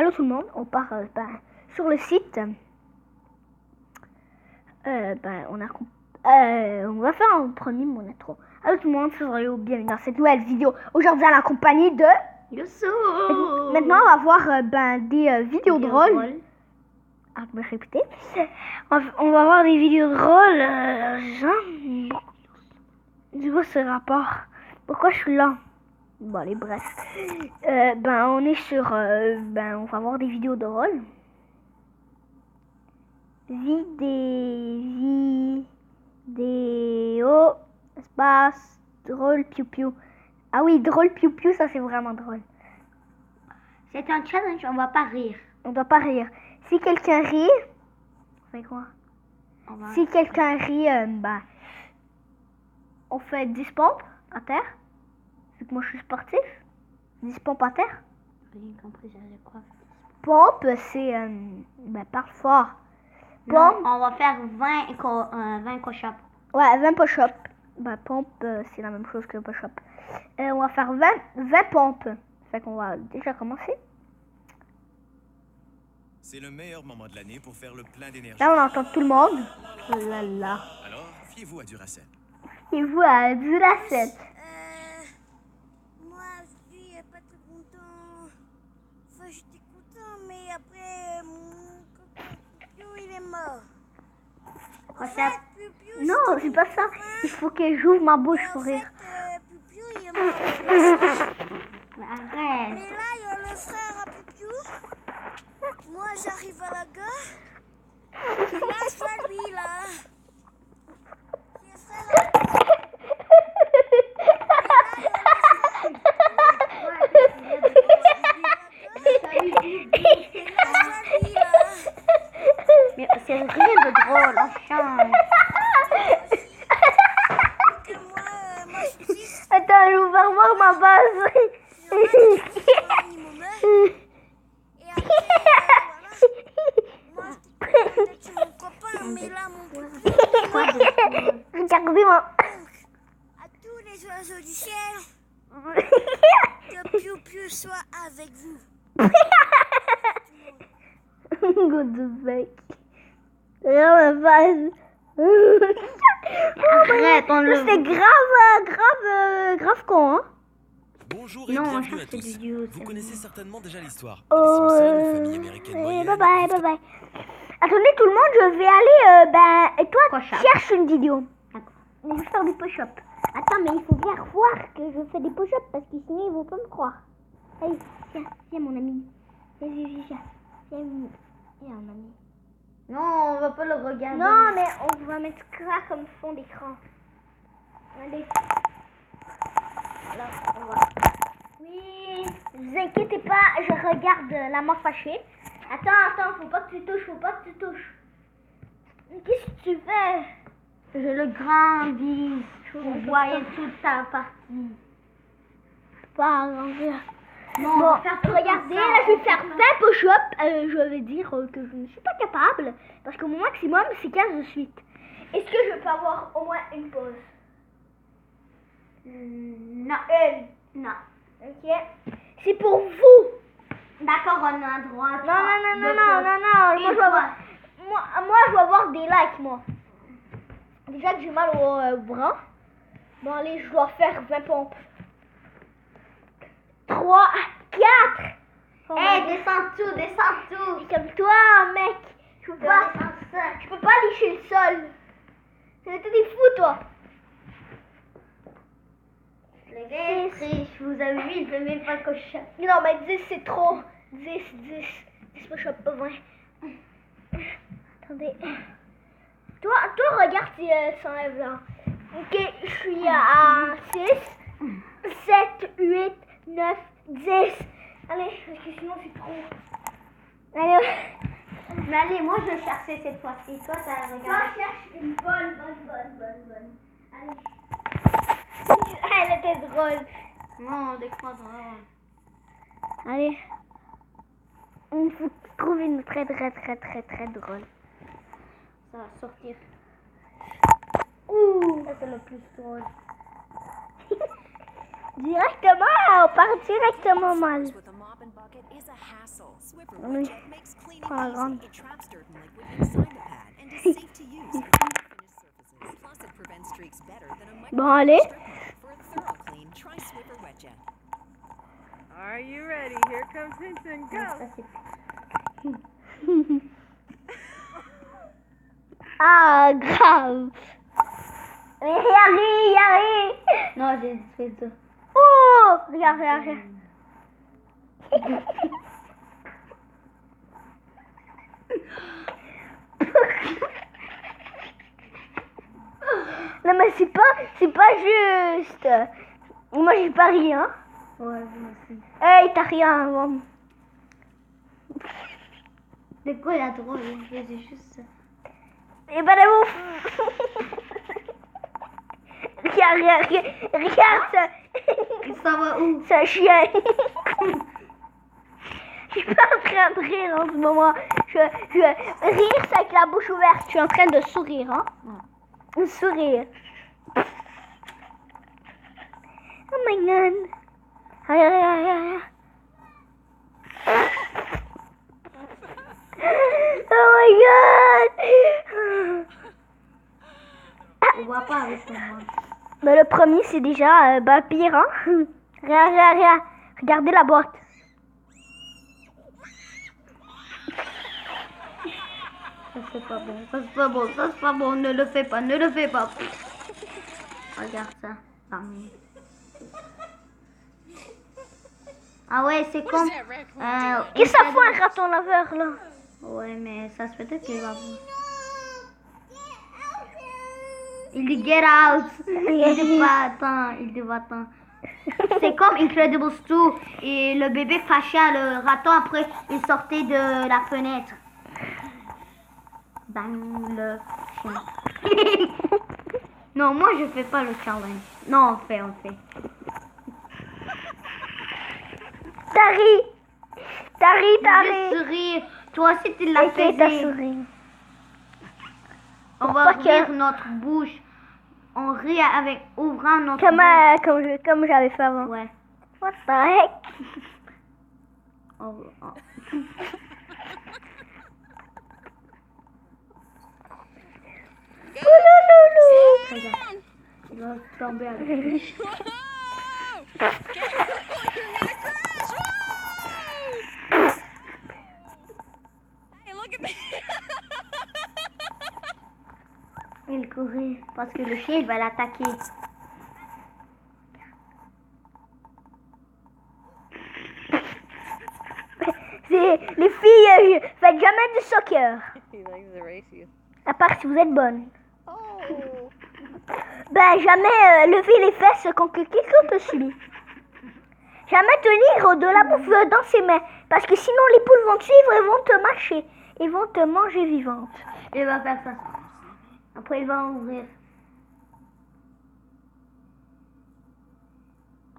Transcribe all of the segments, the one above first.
Allô tout le monde, on part sur le site. On va faire en premier mon intro. Allô tout le monde, c'est Rio, bienvenue dans cette nouvelle vidéo. Aujourd'hui à la compagnie de Youssou. Maintenant on va voir des vidéos drôles. Ah, je vais répéter. On va voir des vidéos drôles. Genre, je vois ce rapport. Pourquoi je suis là? Bon allez, bref. On est sur... on va voir des vidéos drôles. Vidéo espace drôle piou piou. Ah oui, drôle piou piou, ça c'est vraiment drôle. C'est un challenge, on va pas rire. On doit pas rire. Si quelqu'un rit, on fait quoi? Si quelqu'un rit, on fait 10 pompes à terre. Vu que moi je suis sportif. 10 pompes à terre. Rien compris, j'allais quoi? Pompe, c'est parle fort. Pompe. On va faire 20 push-ups. Ouais, 20 push-ups. Pompe, c'est la même chose que push-up. On va faire 20 pompes. Fait qu'on va déjà commencer. C'est le meilleur moment de l'année pour faire le plein d'énergie. Là, on entend tout le monde. Oh là là. Alors, fiez-vous à Duracell. Fiez-vous à Duracell. Moi, je suis pas très content. Enfin, j'étais content, mais après, mon copain Piu, il est mort. En fait, Piu, Non, c'est pas ça. Il faut que j'ouvre ma bouche pour rire. Piu, il est mort. Arrête. Mais là, il y a le frère à Piu. Moi, j'arrive à la gare. Et là, je vois lui, là. Il est frère à Mais c'est rien de drôle, on change. Attends, je vais voir ma base. Et après, moi, je mon copain, mais là, mon Regardez-moi. à tous les oiseaux du ciel, que Piu Piu soit avec vous. Good the fake. Regarde ma base. Arrête, on le C'est grave con, hein. Bonjour et Non, bienvenue je à pense que tous. c'est du Dieu, Vous c'est connaissez certainement déjà l'histoire. Oh, Les Simpsons, une famille américaine moyenne. bye bye. Attendez tout le monde, je vais aller, et toi, Push-up. cherche une vidéo. D'accord. Je vais faire des push-ups. Attends, mais il faut bien voir que je fais des push-ups parce que sinon ils vont pas me croire. Allez, viens mon ami. Viens, mon ami. Non, on va pas le regarder. Non, mais on va mettre ça comme fond d'écran. Allez. Là, on va. Oui, ne vous inquiétez pas, je regarde la main fâchée. Attends, faut pas que tu touches. Qu'est-ce que tu fais? Je le grandis. Vous voyez toute ta partie. Pas arranger. Non, Bon, regardez, là je vais faire 20 push-ups. Je vais dire que je ne suis pas capable. Parce que mon maximum c'est 15 de suite. Est-ce que je peux avoir au moins une pause? Non. Non. Ok. C'est pour vous. D'accord, on a droit. Non. Moi je vais avoir des likes, moi. Déjà que j'ai mal au bras. Bon, allez, je dois faire 20 pompes. 3, 4. Descends tout. Comme-toi, mec. Je peux pas lécher le sol. C'est des fous, toi. Les gars, triche. Vous avez vu, il fait même pas cochon. Non, mais 10, c'est trop. 10 push-ups, pas 20. Attendez. Toi, regarde si ça enlève là. Ok, je suis à 6, 7, 8, 9, 10. Allez, parce que sinon c'est trop. Allez. Mais allez, moi je vais chercher cette fois-ci. Toi, ça regarde. Toi, cherche une bonne. Allez. Elle était drôle. Non, des fois drôle. Allez. On faut trouver une très drôle. Ça va sortir. Ouh. Ça, c'est le plus drôle. Directement, on part directement mal. bucket is a hassle. Swiffer Oui. Widget makes cleaning Prends la grande. easy. It traps dirt and liquid inside the pad and is safe to use on finished surfaces. Plus, it prevents streaks better than a Bon, allez. strip mark. For a thorough clean, try Swiffer Widget. Are you ready? Here comes Hinton. Go. Ça, c'est- Ah, grave. Harry. Non, j'ai fait ça. Oh, regarde. Non mais c'est pas juste. Moi j'ai pas rien. Ouais, moi aussi. Hey, t'as rien. Bon. C'est quoi la drôle? Je faisais juste ça. Et ben la ouf. Regarde ça. Ça va où? C'est un chien. Je suis pas en train de rire en ce moment. Je rire, c'est avec la bouche ouverte. Je suis en train de sourire, hein. Sourire. Oh my god. Regarde. Oh my god. On voit pas avec moi. Bah, le premier, c'est déjà pire, hein. Regarde. Regardez la boîte. Ça c'est pas bon, ça c'est pas bon, ça c'est pas bon, ne le fais pas. Regarde ça. Ah ouais, c'est comme... Qu'est-ce que ça fout un raton laveur, là? Ouais, mais ça se peut être qu'il va voir. Il dit get out. Il dit va attends. C'est comme Incredibles 2 et le bébé fâcha le raton après il sortait de la fenêtre. Bang le chien. Non, moi je fais pas le challenge. Non, on fait. T'as ri. Je souris. Toi aussi tu l'as Ok, t'as fait. souri. On va Pas que- ouvrir notre bouche. On rit avec ouvrant notre bouche. Comme j'avais fait avant. Ouais. What the heck? On- Regarde. Il va tomber avec lui. Hey, look at me. Il courait parce que le chien il va l'attaquer. C'est les filles, faites jamais du soccer. He likes to race you. À part si vous êtes bonne. Oh. Ben jamais lever les fesses quand quelqu'un te suit. Jamais tenir de la bouffe dans ses mains. Parce que sinon les poules vont te suivre et vont te mâcher. Et vont te manger vivante. Il va faire ça. Après il va ouvrir.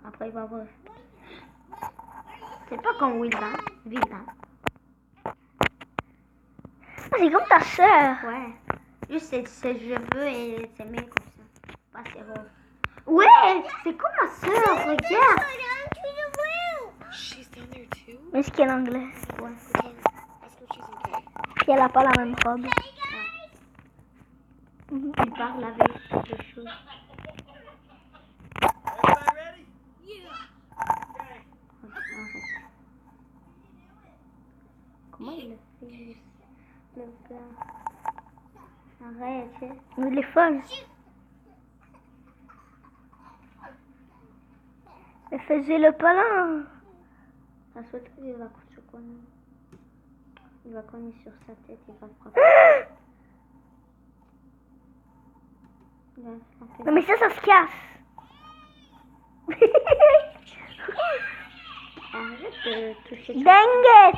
Après il va ouvrir. C'est pas comme Wilda. Ah, c'est comme ta soeur. Ouais. Juste ses cheveux et ses mains comme ça. Pas ses roses. Ouais, c'est comme ma soeur, regarde. She's down there too? Est-ce qu'elle est anglaise? Ouais. Ask her if she's okay. Puis elle a pas la même robe. Il parle avec quelque chose. Comment il le fait, le gars? Arrête. Mais elle est folle. Elle faisait le palin. Ça se trouve, il va se cogner. Il va cogner sur sa tête, il va frapper. Il va frapper. Non mais ça se casse. Arrête de toucher. Dang it.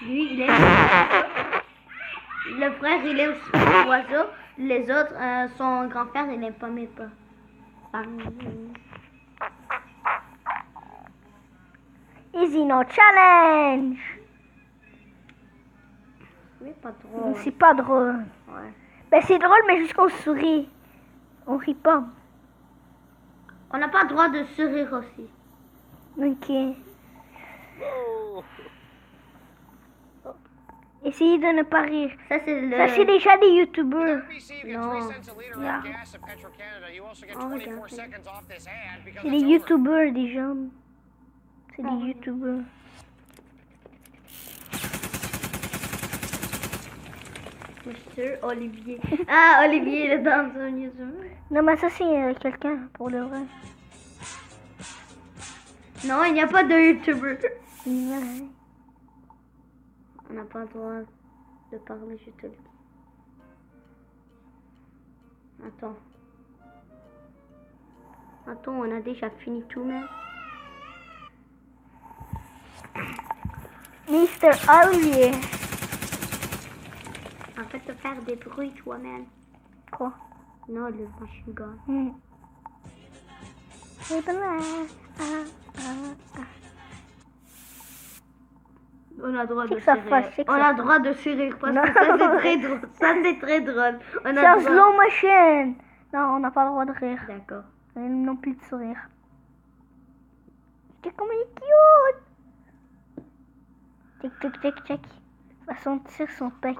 Lui, il est le frère, il est aussi oiseau. Les autres, son grand-père, il n'aime pas mes pas. Easy no challenge. Oui, pas drôle. C'est pas drôle. Ouais. Ben c'est drôle mais jusqu'on sourit. On rit pas. On n'a pas le droit de sourire aussi. Ok. Essayez de ne pas rire. Ça, c'est le... Ça, c'est déjà des youtubeurs. Non. Yeah. Oh, regarde. C'est des youtubeurs, des gens. C'est des youtubeurs. Monsieur Olivier. Ah, Olivier, il est dans un YouTuber. Non, mais ça, c'est quelqu'un, pour le vrai. Non, il n'y a pas de YouTuber. Ouais. On n'a pas le droit de parler, je te le dis. Attends. Attends, on a déjà fini tout, même. Mr. Olivier. Arrête de faire des bruits toi-même. Quoi? Non, le machine gun. C'est pas mal. On a le droit de C'est que ça sourire. fâche, c'est que On ça a le droit de sourire parce Non. que ça c'est très drôle. Ça c'est très drôle. On C'est a en le droit. slow motion. Non, on n'a pas le droit de rire. D'accord. Et non plus de sourire. C'est comme il est cute. Tic tic tic tic. Il va sentir son pec.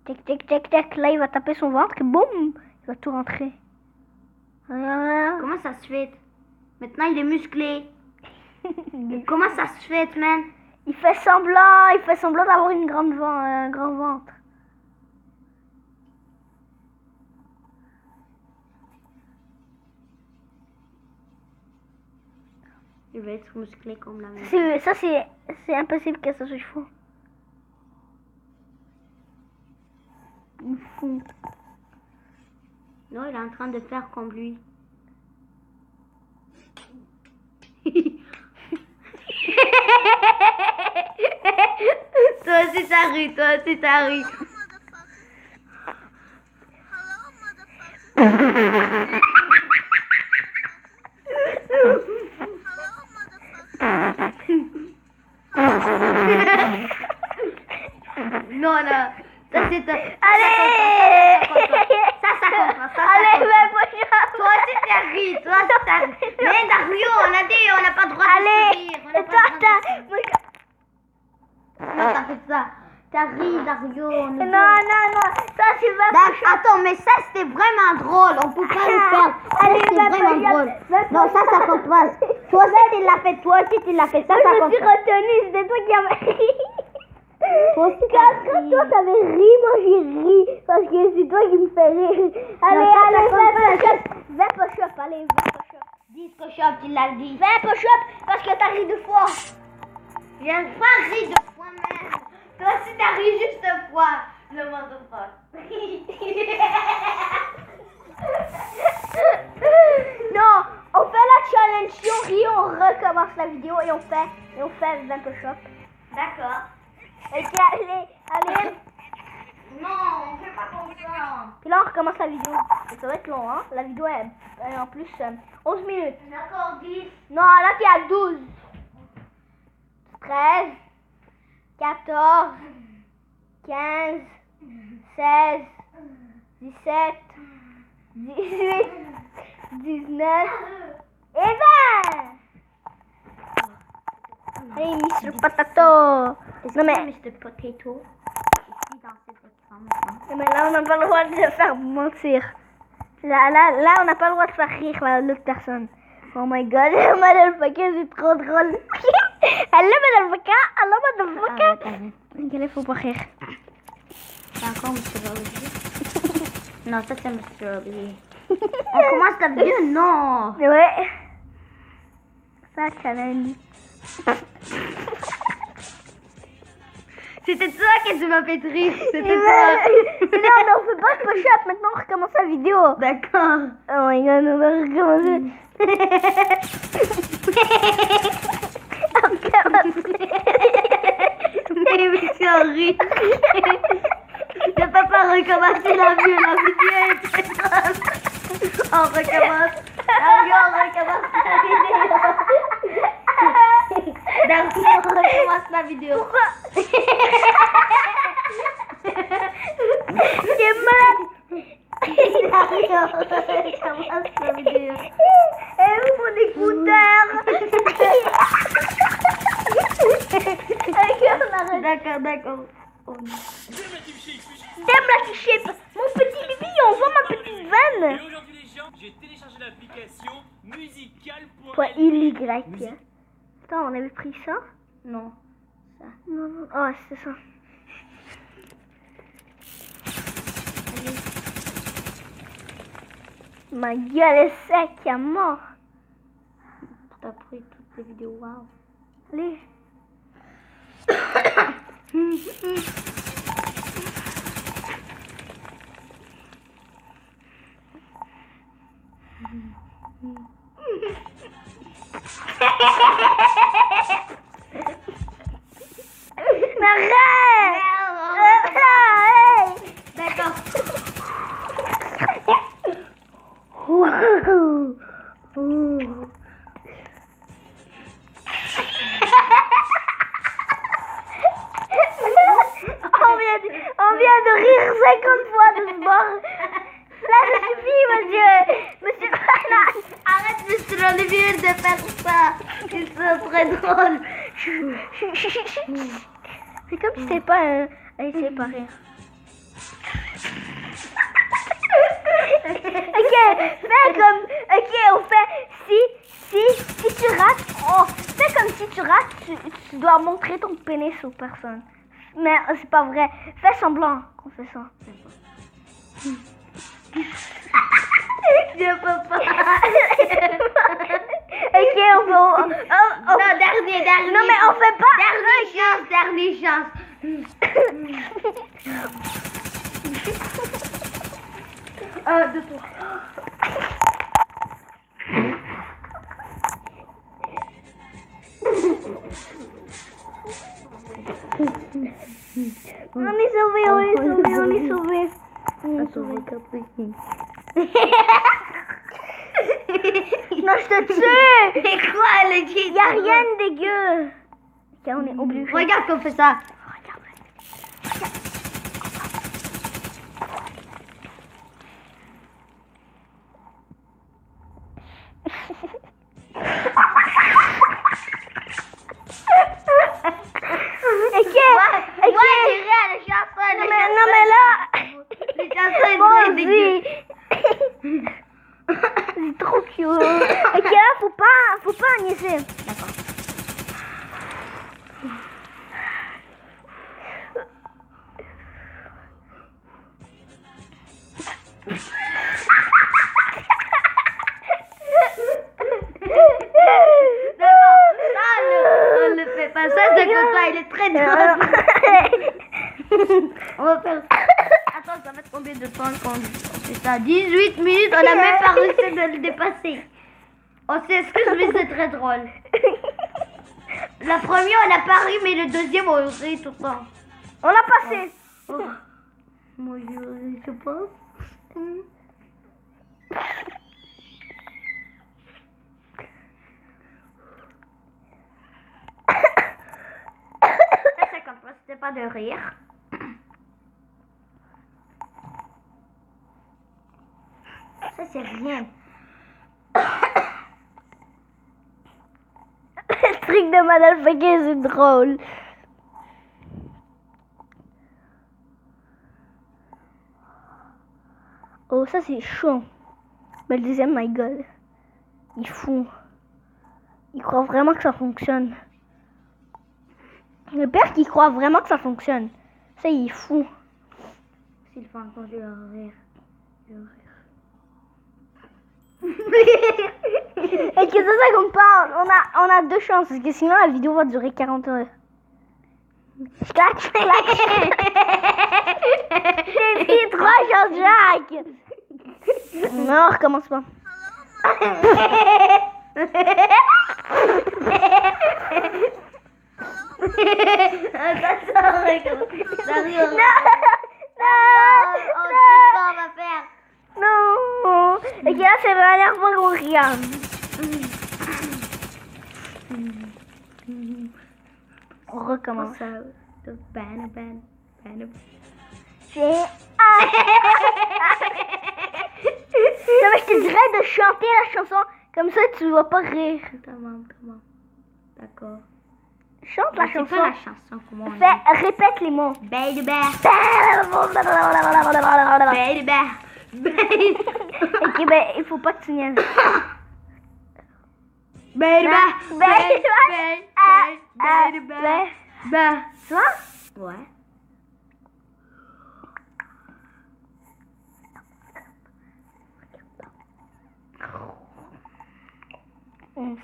Tic tic tic tic. Là, il va taper son ventre et boum, il va tout rentrer. Voilà. Comment ça se fait? Maintenant il est musclé. Comment ça se fait, man? Il fait semblant d'avoir un grand ventre. Il va être musclé comme la même. C'est impossible que ça soit fou. Fou. Non, il est en train de faire comme lui. Toi aussi t'as ri, toi aussi t'as ri. Non, non, ça c'est... Allez! Ça compte pas, ça Allez, compte mais pas. Toi aussi t'as ri, toi aussi t'as ri. Mais Dario, on a dit, on n'a pas le droit de Allez! sourire. On Et n'a toi, pas le droit de sourire. Non, t'as fait ça. T'as ri, Dario. Non, ça c'est pas Attends, mais ça c'était vraiment drôle. On peut pas le faire. Ça Allez, c'était va vraiment pas, drôle. va Non, ça compte pas. Toi aussi tu l'as fait. Toi aussi tu l'as fait. Ça Je me compte suis pas. retenue, c'était toi qui avais ri. Toi aussi Quand t'as ri. toi t'avais ri, moi j'ai ri. Parce que c'est toi qui me fais rire. Allez, ça allez, compte pas. 20 push-up, allez, 20 push-up. 10 push-up, tu l'as dit. 20 push-up parce que t'as ri 2 fois. J'ai pas ri deux fois même. Toi aussi t'as ri juste une fois. Le motherfucker. Non, on fait la challenge, si on rit, on recommence la vidéo et on fait 20 push-up. D'accord. Ok, allez. Non, on fait pas comme ça. Puis là on recommence la vidéo. Et ça va être long, hein. La vidéo est en plus 11 minutes. D'accord, 10. Non, là t'es à 12. 13, 14, 15, 16, 17, 18, 19 et 20. Allez, Mr. Potato. Non mais, Mr. Potato. Ici dans cet écran. non, mais là on n'a pas le droit de se faire mentir. Là on n'a pas le droit de faire rire l'autre personne. Oh my god, Motherfucker, c'est trop drôle. Hello Motherfucker, hello Motherfucker. Ok, là faut pas rire. C'est encore Mr. Olivier. Non, ça c'est Mr. Olivier. On commence la vidéo, non. Ouais. Ça challenge. C'était toi qui m'as fait rire. C'était Non, toi. mais on fait pas de push-up, maintenant on recommence la vidéo. D'accord. Oh my god, on va recommencer. Mais c'est horrible. Je peux pas recommencer la vidéo est très drôle. On recommence. Dario, on recommence la vidéo. Dario, on recommence la vidéo. J'ai mal. Commence la vidéo. Et où mon écouteur? Ok, on arrête. D'accord. T'aimes la t-shirt? Mon petit bibi, on voit ma petite Et vanne. aujourd'hui les gens, j'ai téléchargé l'application musicale.ly. Ouais, Y. Attends, on avait pris ça? Non. Non. Oh, c'est ça. Ma gueule est sec à mort. T'as pris toutes les vidéos, waouh. Allez. Mais arrête! D'accord. On vient de rire 50 fois de ce bord. Là, ça suffit, monsieur Banane. Arrête, Mr. Olivier, de faire ça. C'est très drôle. C'est comme si c'était pas un essayer pas rire. Ok, fais comme. Ok, on fait. Si tu rates. Oh, fais comme si tu rates, tu dois montrer ton pénis aux personnes. Mais c'est pas vrai. Fais semblant qu'on fait ça. Je peux pas. Ok, on fait. Non, dernier. Non, mais on fait pas. Dernière chance. Deux tours. On est sauvé. Non, je te tue. C'est quoi le titre? Y'a rien de dégueu. Ok, on est obligé. Regarde qu'on fait ça. Non, mais là. Les chansons Bon, sont dégueu. C'est trop cute. Ok, là, faut pas niaiser. D'accord. On le fait pas. Ça, c'est comme toi, il est très drôle. On va faire. Attends, ça va être combien de temps qu'on fait ça? 18 minutes, on a même pas réussi de le dépasser. On s'excuse, mais c'est très drôle. La première, on n'a pas ri, mais le deuxième, on rit tout le temps. On l'a passé. Oh. Moi, je pense. Ça, c'est comme ça, c'était pas de rire. Ça, c'est rien. Le truc de Madame Fekir, c'est drôle. Oh, ça c'est chaud. Mais le deuxième, my god. Il est fou. Il croit vraiment que ça fonctionne. Le père qui croit vraiment que ça fonctionne. Ça, il est fou. S'il fait encore du rire. Et que c'est ça qu'on parle. On a deux chances. Parce que sinon, la vidéo va durer 40 heures. Clac, clac. J'ai dit 3 chances, Jacques. Non, on recommence pas. On va faire. Non. Et que là, c'est la dernière fois qu'on regarde. On recommence. Ben. C'est... Non, mais je te dirais de chanter la chanson. Comme ça, tu vas pas rire. Comment? D'accord. Chante la C'est chanson. pas la chanson, comment on dit? Répète les mots. Baby bear. Baby bear. Ok, ben, il faut pas que tu niaises. Baby bear. Baby Baby bear. Ben, tu vois? Ouais.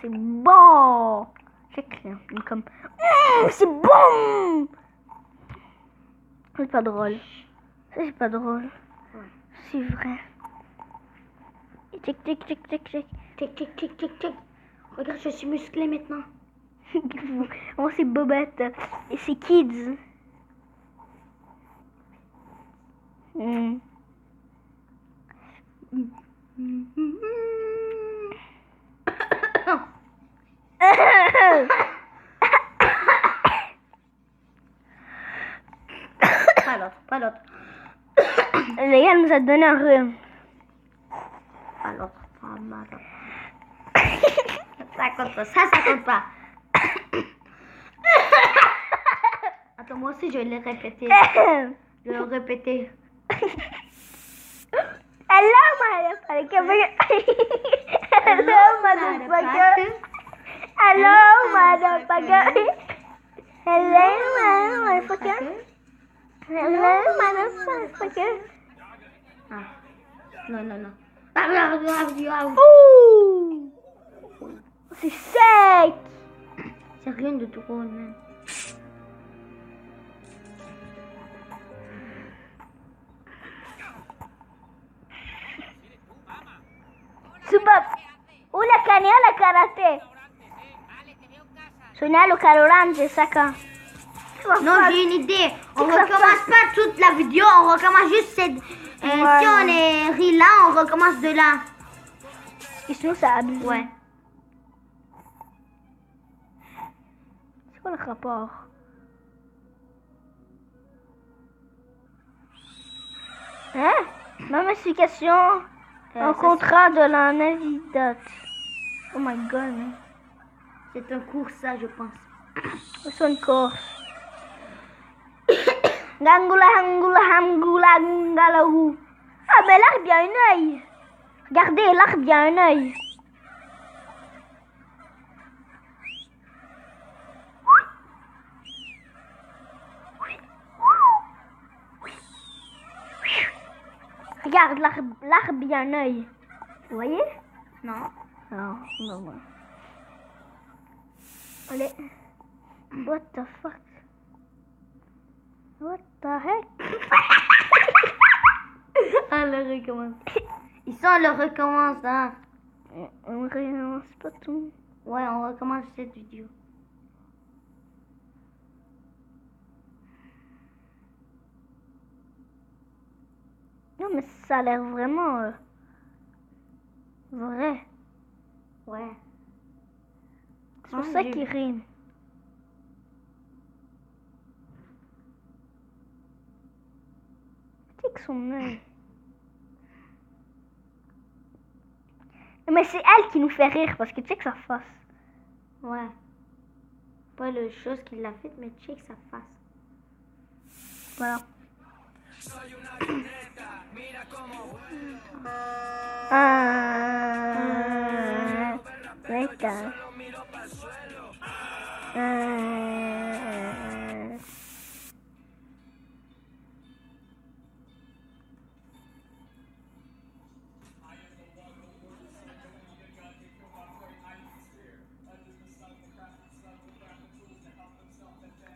C'est bon. C'est clair. Comme, c'est bon. C'est pas drôle. Ça, c'est pas drôle. C'est vrai. Tic, tic, tic, tic, tic. Tic, tic, tic, tic, tic. Regarde, je suis musclée maintenant. Oh, c'est Bobette. Et c'est Kids. Hmm. Pas l'autre. Le gars nous a donné un rhume. Pas l'autre. Ça compte pas. Ça compte pas. Attends, moi aussi, je vais le répéter. Je vais le répéter. Hello, motherfucker. Hello, motherfucker. Hello, motherfucker. Hello, motherfucker. Hello, motherfucker. Ah. Non. Ouh! C'est sec! C'est rien de drôle, même. Super! Una canela karate! Sonia lo carolante, saka. Non, j'ai une idée. On recommence pas toute la vidéo, on recommence juste cette... Si on est ri là, on recommence de là. Parce que sinon, ça abuse. Ouais. C'est quoi le rapport? Hein? Même explication. Un contrat de la Navidad. Oh my god, man. C'est un cours, ça, je pense. C'est une course. Gangula, hangula, hangula, gangalahu. Ah, mais l'arbre, il y a un œil. Regardez, l'arbre, il y a un œil. Regarde, l'arbre, il y a un œil. Vous voyez? Non. Non. Allez. What the fuck? What the heck? On le recommence. Ici, on le recommence, hein. On recommence pas tout. Ouais, on recommence cette vidéo. Non, mais ça a l'air vraiment vrai. Ouais. C'est pour ça qu'il rime. C'est que son œil. Mais c'est elle qui nous fait rire parce que tu sais que sa face. Ouais. Pas le chose qu'il l'a fait, mais check sa face. Voilà. D'accord.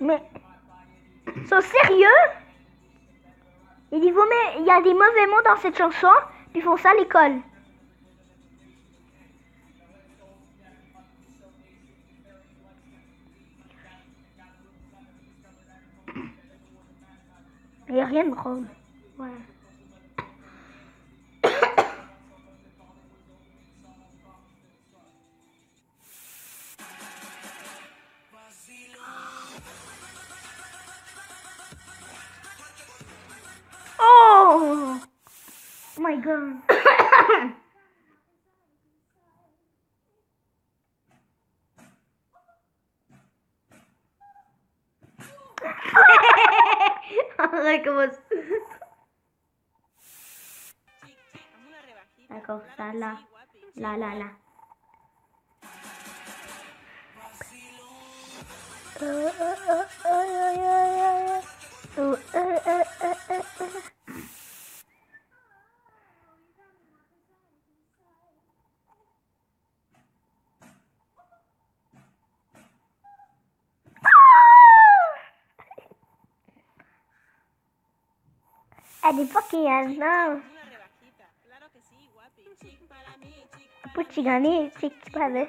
Mais ils sont sérieux? Il y a des mauvais mots dans cette chanson, puis ils font ça à l'école. Il n'y a rien de drôle. Ouais. Oh my god. recommence. D'accord, ça là. Là. Elle est fucking no. Puchigani, chick, padre.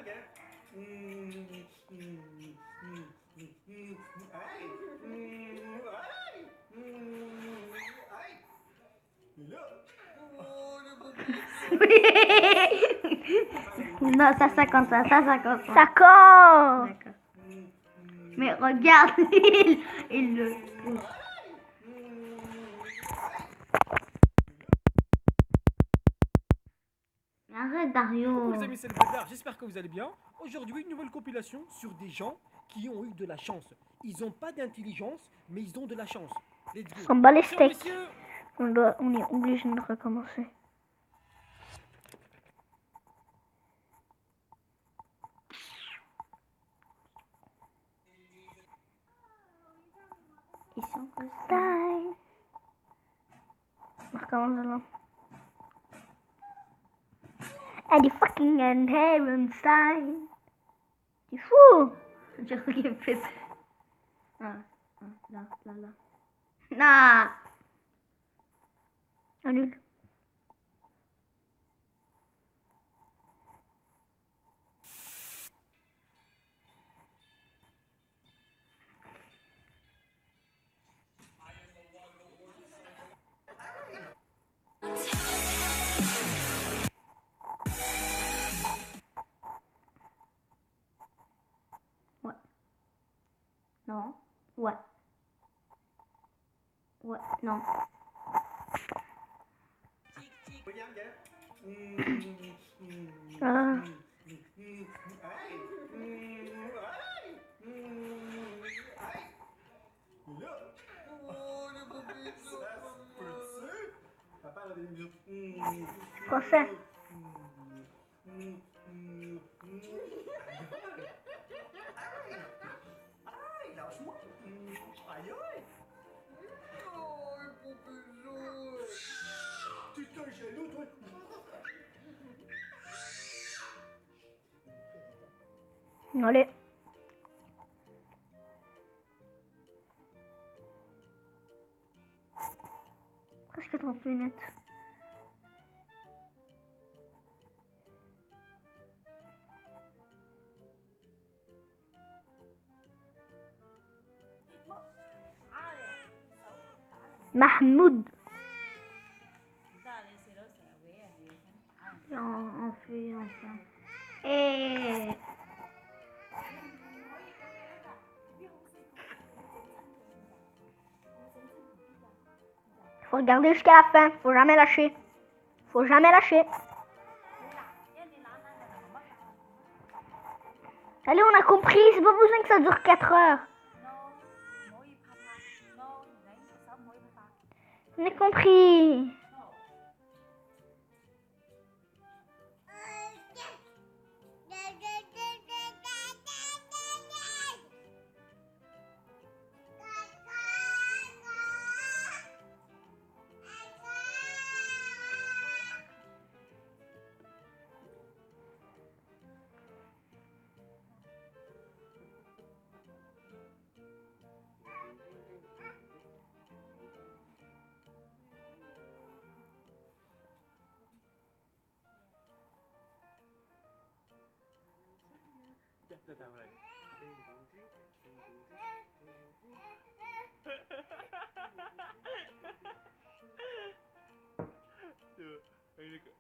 Non, ça compte pas. Ça compte. D'accord. Mais regarde, il le pousse. Arrête, Dario. Coucou les amis, c'est le Bédard, j'espère que vous allez bien. Aujourd'hui, une nouvelle compilation sur des gens qui ont eu de la chance. Ils n'ont pas d'intelligence, mais ils ont de la chance. Let's go. On bat les Attention, steaks. messieurs. On est obligé de recommencer. Ils sont Die. On recommence alors. Elle est fucking Heavenstein. C'est fou. Je regarde. Là. Non. Annule. Non. Ouais. Non. Ah. Français. Allez. Presque 30 minutes. Mahmoud. On fait ensemble. Et... Faut regarder jusqu'à la fin. Faut jamais lâcher. Allez, on a compris. C'est pas besoin que ça dure 4 heures. On a compris.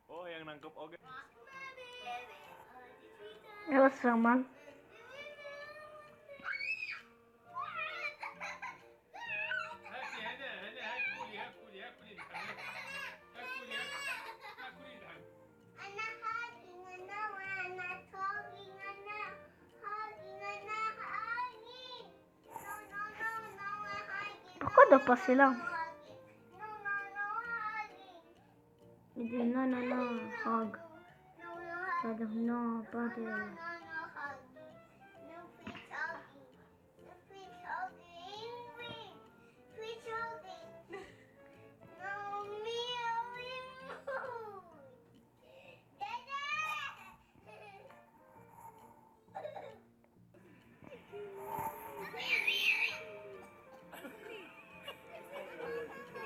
Oh, yang nangkep oke. It was so man. Pourquoi de passer là? dit non, non, non, hug. C'est-à-dire non, pas de...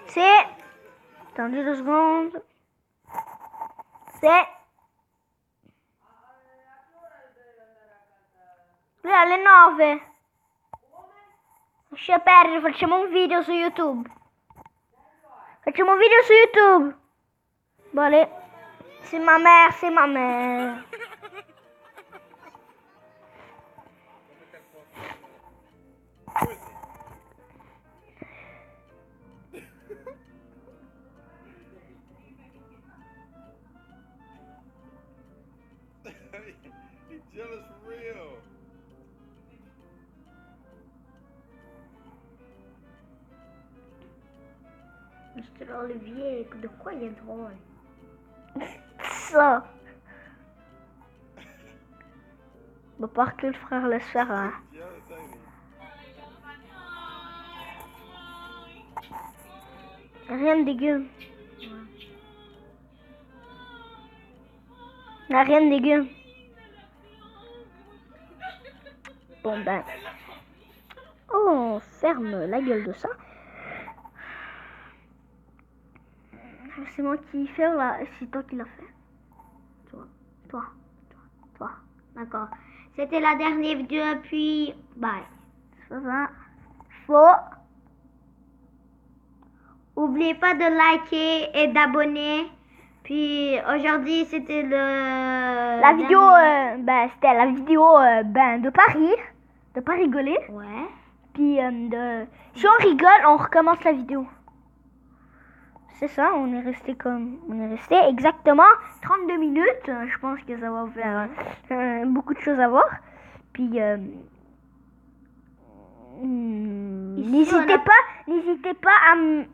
C'est... Attendez 2 secondes. C'est... Le alle 9. Lascia perdere, facciamo un video su YouTube. Facciamo un video su YouTube. Vale. C'est ma mère, c'est ma mère. He's jealous for real. Mr. Olivier, de quoi il est drôle? Ça. Va pas que le frère laisse faire. Hein. Jealous, ain't he? Rien de dégueu. Rien de dégueu. Bon ben. Oh, on ferme la gueule de ça. C'est moi qui fais là. C'est toi qui l'as fait. Toi. D'accord. C'était la dernière vidéo, puis bye. Ça va. Faut. Oubliez pas de liker et d'abonner. Puis aujourd'hui, c'était La vidéo, c'était la vidéo de Paris. De pas rigoler. Ouais. Puis si on rigole, on recommence la vidéo. C'est ça, on est resté exactement 32 minutes. Je pense que ça va faire beaucoup de choses à voir. Puis n'hésitez pas à me...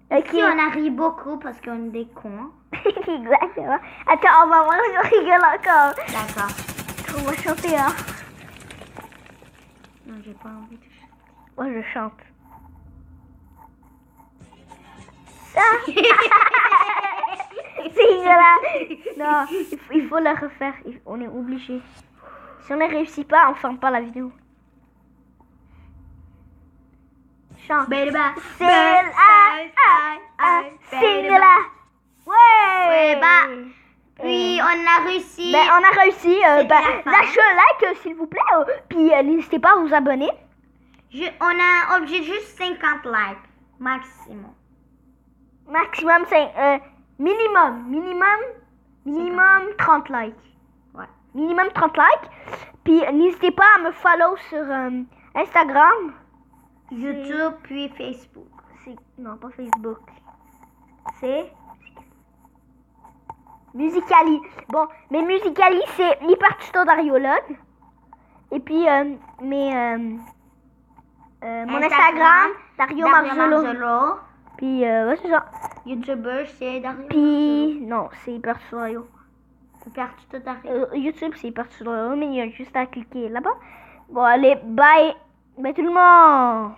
Ici, on a ri beaucoup parce qu'on est des cons. Exactement. Attends, on va voir si on rigole encore. D'accord. On va chanter, hein. Non, j'ai pas envie de chanter. Moi, je chante. Ça. C'est dégueulasse. Non, il faut le refaire. On est obligé. Si on ne réussit pas, on ferme pas la vidéo. Chante. C'est là. Ouais. Puis on a réussi. On a réussi. C'était la fin. Lâchez un like, s'il vous plaît. Puis n'hésitez pas à vous abonner. On a obligé juste 50 likes. Maximum. Maximum 5. Minimum 30 likes. Ouais. Minimum 30 likes. Puis n'hésitez pas à me follow sur Instagram. YouTube, puis Facebook. Non, pas Facebook. C'est Musicali. Bon, mais Musicali, c'est hypertutodariologue. Et puis, mon Instagram, Dario Marzolo. Puis, ouais, c'est ça. YouTuber, c'est Dario. Puis, non, c'est hypertutodario. Hypertutodario. YouTube, c'est hypertutodario, mais il y a juste à cliquer là-bas. Bon, allez, bye. Bye tout le monde.